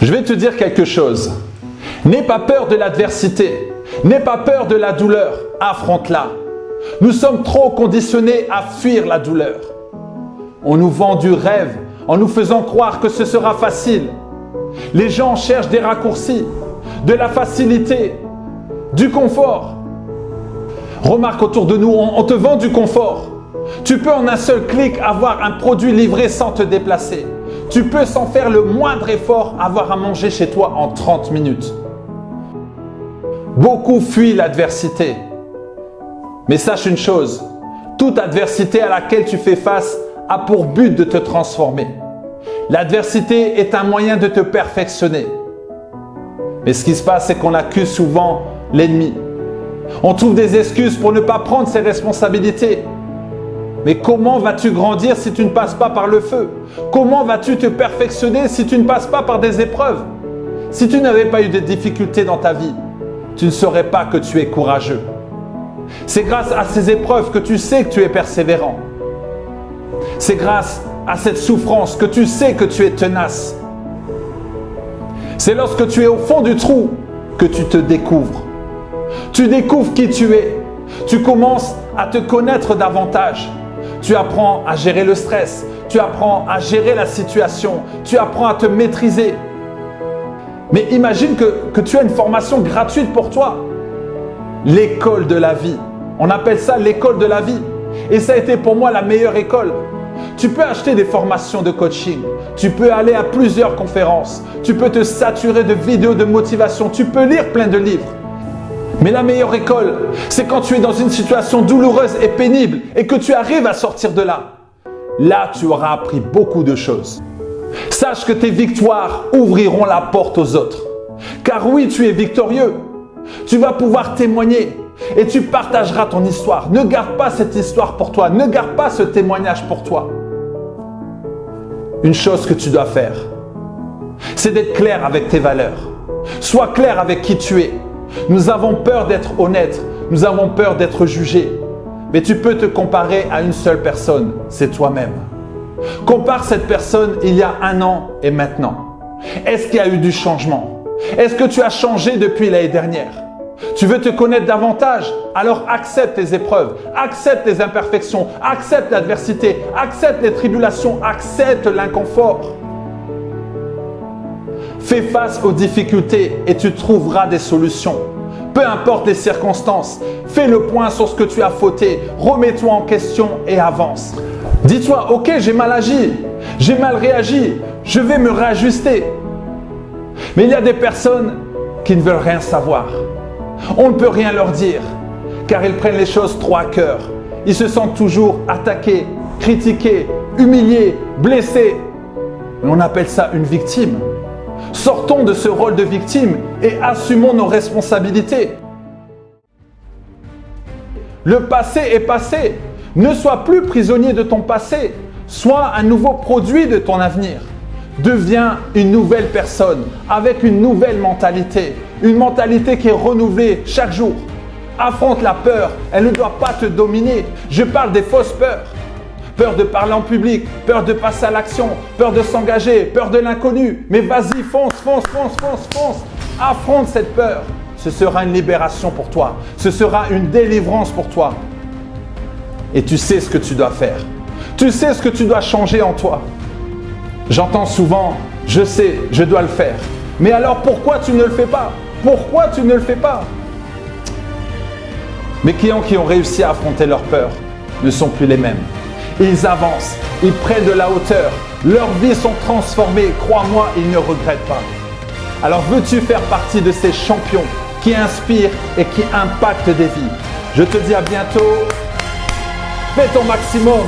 Je vais te dire quelque chose. N'aie pas peur de l'adversité. N'aie pas peur de la douleur. Affronte-la. Nous sommes trop conditionnés à fuir la douleur. On nous vend du rêve en nous faisant croire que ce sera facile. Les gens cherchent des raccourcis, de la facilité, du confort. Remarque autour de nous, on te vend du confort. Tu peux en un seul clic avoir un produit livré sans te déplacer. Tu peux sans faire le moindre effort avoir à manger chez toi en 30 minutes. Beaucoup fuient l'adversité. Mais sache une chose, toute adversité à laquelle tu fais face a pour but de te transformer. L'adversité est un moyen de te perfectionner. Mais ce qui se passe, c'est qu'on accuse souvent l'ennemi. On trouve des excuses pour ne pas prendre ses responsabilités. Mais comment vas-tu grandir si tu ne passes pas par le feu? Comment vas-tu te perfectionner si tu ne passes pas par des épreuves? Si tu n'avais pas eu de difficultés dans ta vie, tu ne saurais pas que tu es courageux. C'est grâce à ces épreuves que tu sais que tu es persévérant. C'est grâce à cette souffrance que tu sais que tu es tenace. C'est lorsque tu es au fond du trou que tu te découvres. Tu découvres qui tu es. Tu commences à te connaître davantage. Tu apprends à gérer le stress. Tu apprends à gérer la situation. Tu apprends à te maîtriser. Mais imagine que tu as une formation gratuite pour toi. L'école de la vie. On appelle ça l'école de la vie. Et ça a été pour moi la meilleure école. Tu peux acheter des formations de coaching. Tu peux aller à plusieurs conférences. Tu peux te saturer de vidéos de motivation. Tu peux lire plein de livres. Mais la meilleure école, c'est quand tu es dans une situation douloureuse et pénible et que tu arrives à sortir de là. Là, tu auras appris beaucoup de choses. Sache que tes victoires ouvriront la porte aux autres. Car oui, tu es victorieux. Tu vas pouvoir témoigner et tu partageras ton histoire. Ne garde pas cette histoire pour toi. Ne garde pas ce témoignage pour toi. Une chose que tu dois faire, c'est d'être clair avec tes valeurs. Sois clair avec qui tu es. Nous avons peur d'être honnêtes. Nous avons peur d'être jugés. Mais tu peux te comparer à une seule personne, c'est toi-même. Compare cette personne il y a 1 an et maintenant. Est-ce qu'il y a eu du changement? Est-ce que tu as changé depuis l'année dernière? Tu veux te connaître davantage? Alors accepte tes épreuves, accepte les imperfections, accepte l'adversité, accepte les tribulations, accepte l'inconfort. Fais face aux difficultés et tu trouveras des solutions. Peu importe les circonstances, fais le point sur ce que tu as fauté, remets-toi en question et avance. Dis-toi, ok, j'ai mal agi, j'ai mal réagi, je vais me réajuster. Mais il y a des personnes qui ne veulent rien savoir. On ne peut rien leur dire, car ils prennent les choses trop à cœur. Ils se sentent toujours attaqués, critiqués, humiliés, blessés. On appelle ça une victime. Sortons de ce rôle de victime et assumons nos responsabilités. Le passé est passé. Ne sois plus prisonnier de ton passé. Sois un nouveau produit de ton avenir. Deviens une nouvelle personne avec une nouvelle mentalité. Une mentalité qui est renouvelée chaque jour. Affronte la peur. Elle ne doit pas te dominer. Je parle des fausses peurs. Peur de parler en public, peur de passer à l'action, peur de s'engager, peur de l'inconnu. Mais vas-y, fonce, fonce, fonce, fonce, fonce. Affronte cette peur. Ce sera une libération pour toi. Ce sera une délivrance pour toi. Et tu sais ce que tu dois faire. Tu sais ce que tu dois changer en toi. J'entends souvent, je sais, je dois le faire. Mais alors pourquoi tu ne le fais pas? Pourquoi tu ne le fais pas? Mes clients qui ont réussi à affronter leur peur ne sont plus les mêmes. Ils avancent, ils prennent de la hauteur, leurs vies sont transformées, crois-moi, ils ne regrettent pas. Alors veux-tu faire partie de ces champions qui inspirent et qui impactent des vies? Je te dis à bientôt, fais ton maximum.